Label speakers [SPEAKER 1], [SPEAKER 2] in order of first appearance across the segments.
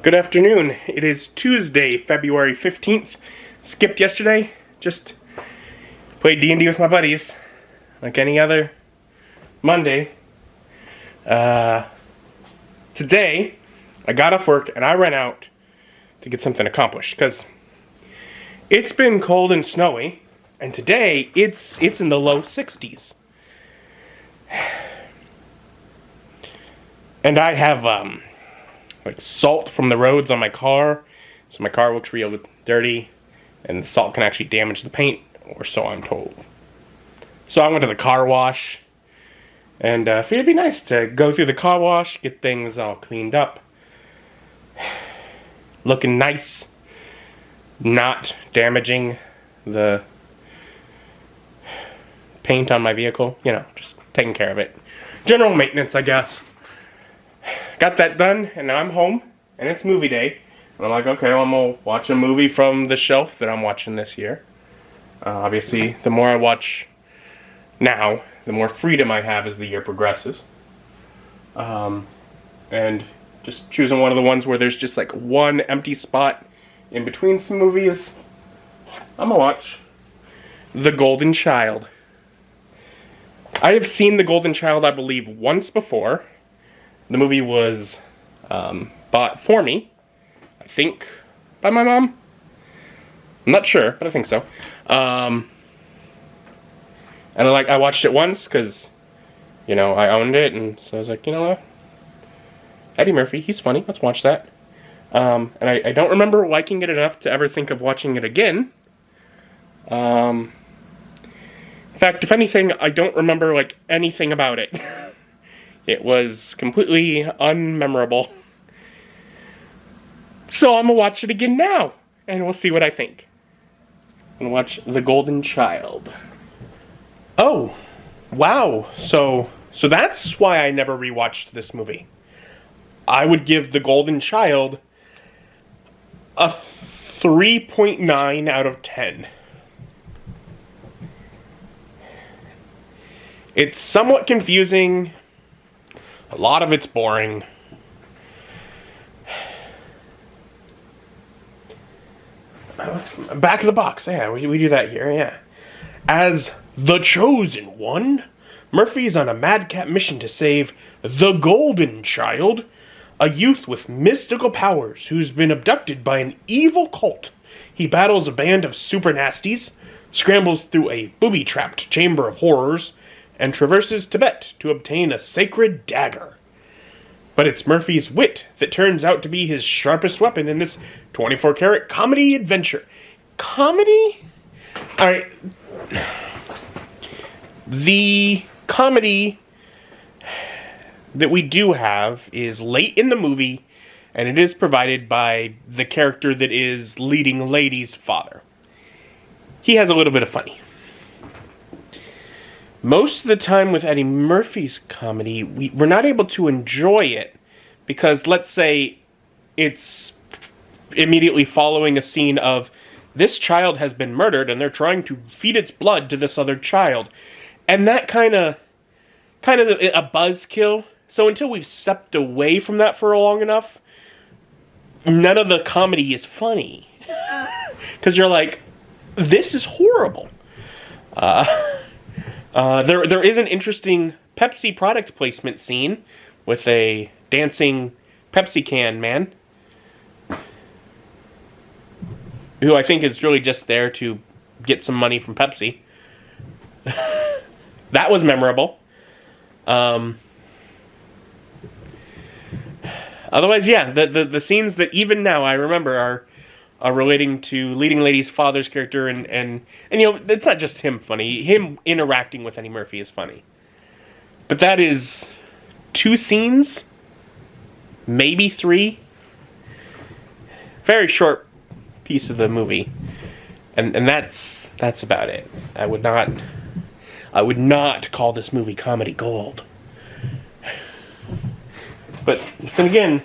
[SPEAKER 1] Good afternoon. It is Tuesday, February 15th. Skipped yesterday. Just played D&D with my buddies. Like any other Monday. Today, I got off work and I ran out to get something accomplished. Because it's been cold and snowy. And today, it's in the low 60s. And I have, like salt from the roads on my car, so my car looks real dirty, and the salt can actually damage the paint, or so I'm told. So I went to the car wash, and I figured it'd be nice to go through the car wash, get things all cleaned up, looking nice, not damaging the paint on my vehicle, you know, just taking care of it. General maintenance, I guess. Got that done, and now I'm home, and it's movie day. And I'm like, okay, well, I'm gonna watch a movie from the shelf that I'm watching this year. Obviously, the more I watch now, the more freedom I have as the year progresses. And just choosing one of the ones where there's just like one empty spot in between some movies, I'm gonna watch The Golden Child. I have seen The Golden Child, I believe, once before. The movie was bought for me, I think, by my mom. I'm not sure, but I think so. And I watched it once because, you know, I owned it, and so I was like, you know what? Eddie Murphy, he's funny. Let's watch that. And I don't remember liking it enough to ever think of watching it again. In fact, if anything, I don't remember like anything about it. It was completely unmemorable. So I'm gonna watch it again now, and we'll see what I think. I'm gonna watch The Golden Child. Oh, wow. So that's why I never rewatched this movie. I would give The Golden Child a 3.9 out of 10. It's somewhat confusing. A lot of it's boring. Back of the box, yeah, we do that here, yeah. As the Chosen One, Murphy's on a madcap mission to save the Golden Child, a youth with mystical powers who's been abducted by an evil cult. He battles a band of super nasties, scrambles through a booby-trapped chamber of horrors, and traverses Tibet to obtain a sacred dagger. But it's Murphy's wit that turns out to be his sharpest weapon in this 24-karat comedy adventure. Comedy? Alright. The comedy that we do have is late in the movie, and it is provided by the character that is leading lady's father. He has a little bit of funny. Most of the time with Eddie Murphy's comedy, we're not able to enjoy it because, let's say, it's immediately following a scene of this child has been murdered and they're trying to feed its blood to this other child. And that kind of a buzzkill. So until we've stepped away from that for long enough, none of the comedy is funny. Because you're like, this is horrible. There is an interesting Pepsi product placement scene with a dancing Pepsi can man, who I think is really just there to get some money from Pepsi. That was memorable. Otherwise, yeah, the scenes that even now I remember are relating to leading lady's father's character, and you know, it's not just him funny. Him interacting with Eddie Murphy is funny. But that is 2 scenes, maybe 3. Very short piece of the movie. And that's about it. I would not call this movie comedy gold. But then again,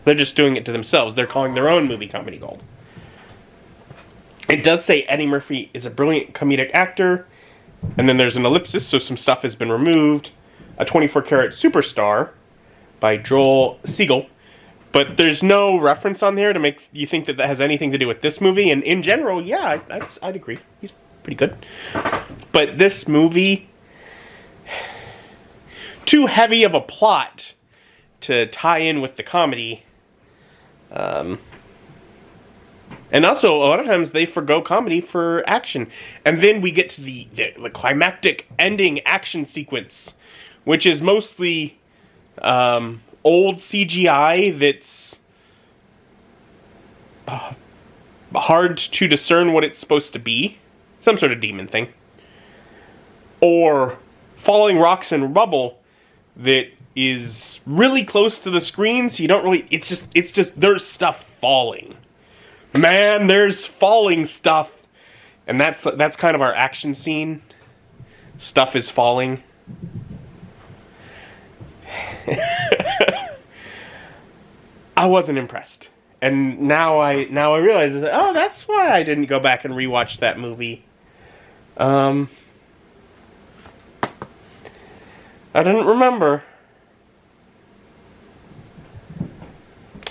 [SPEAKER 1] they're just doing it to themselves. They're calling their own movie comedy gold. It does say Eddie Murphy is a brilliant comedic actor, and then there's an ellipsis, so some stuff has been removed. A 24-karat superstar, by Joel Siegel. But there's no reference on there to make you think that has anything to do with this movie. And in general, yeah, I'd agree. He's pretty good. But this movie, too heavy of a plot to tie in with the comedy. And also, a lot of times they forgo comedy for action. And then we get to the climactic ending action sequence, which is mostly old CGI that's hard to discern what it's supposed to be. Some sort of demon thing. Or falling rocks and rubble that is really close to the screen, so you don't really... It's just there's stuff falling. Man, there's falling stuff. And that's kind of our action scene. Stuff is falling. I wasn't impressed. And now I realize, oh, that's why I didn't go back and rewatch that movie. I didn't remember.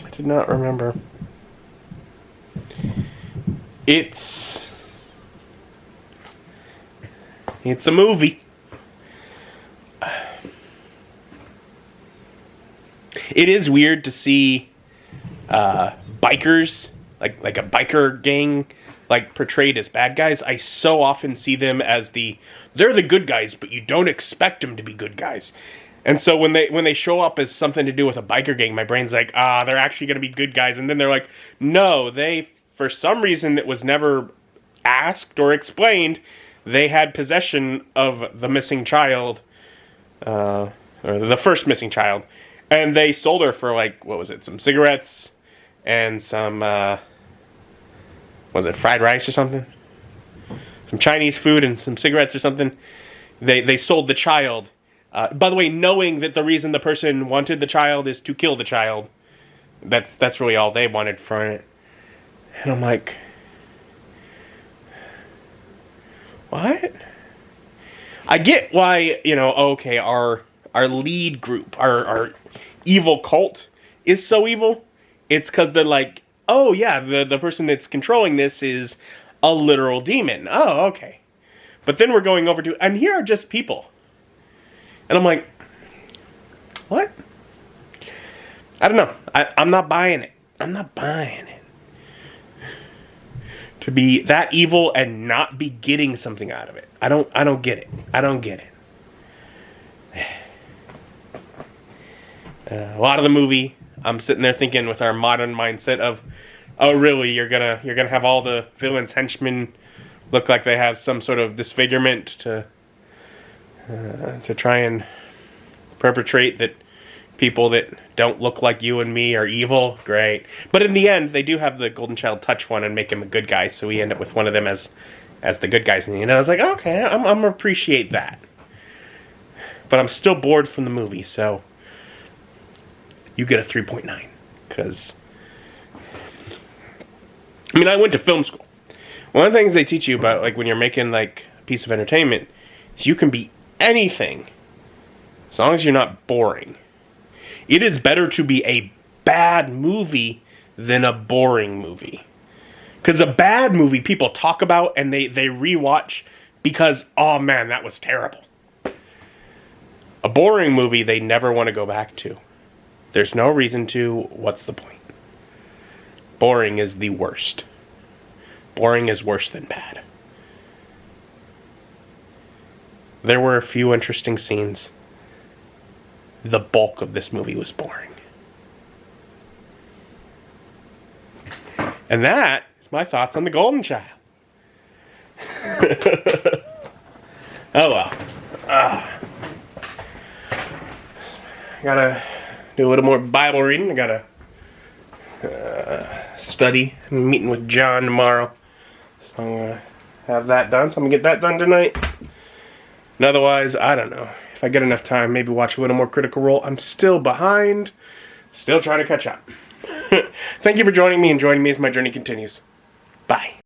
[SPEAKER 1] I did not remember. It's a movie. It is weird to see bikers, like a biker gang, like portrayed as bad guys. I so often see them as they're the good guys, but you don't expect them to be good guys. And so when they show up as something to do with a biker gang, my brain's like, they're actually going to be good guys. And then they're like, no, for some reason that was never asked or explained, they had possession of the missing child, or the first missing child. And they sold her for, like, what was it, some cigarettes and some, was it fried rice or something? Some Chinese food and some cigarettes or something. They sold the child. By the way, knowing that the reason the person wanted the child is to kill the child. That's really all they wanted from it. And I'm like, what? I get why, okay, our lead group, our evil cult is so evil. It's because they're like, oh yeah, the person that's controlling this is a literal demon. Oh, okay. But then we're going over to, and here are just people. And I'm like, what? I don't know. I'm not buying it. I'm not buying it. To be that evil and not be getting something out of it. I don't get it. I don't get it. A lot of the movie, I'm sitting there thinking with our modern mindset of, oh really, you're gonna have all the villains' henchmen look like they have some sort of disfigurement to try and perpetrate that people that don't look like you and me are evil. Great. But in the end, they do have the Golden Child touch one and make him a good guy, so we end up with one of them as the good guys. And I was like, okay, I'm gonna appreciate that. But I'm still bored from the movie, so you get a 3.9. Because, I went to film school. One of the things they teach you about, like, when you're making, like, a piece of entertainment is you can be anything as long as you're not boring. It is better to be a bad movie than a boring movie. Because a bad movie people talk about and they rewatch because, oh man, that was terrible. A boring movie they never want to go back to. There's no reason to. What's the point? Boring is the worst. Boring is worse than bad. There were a few interesting scenes. The bulk of this movie was boring. And that is my thoughts on The Golden Child. Oh well. Gotta do a little more Bible reading. I gotta study. I'm meeting with John tomorrow. So I'm gonna have that done. So I'm gonna get that done tonight. And otherwise, I don't know. If I get enough time, maybe watch a little more Critical Role. I'm still behind. Still trying to catch up. Thank you for joining me, and joining me as my journey continues. Bye.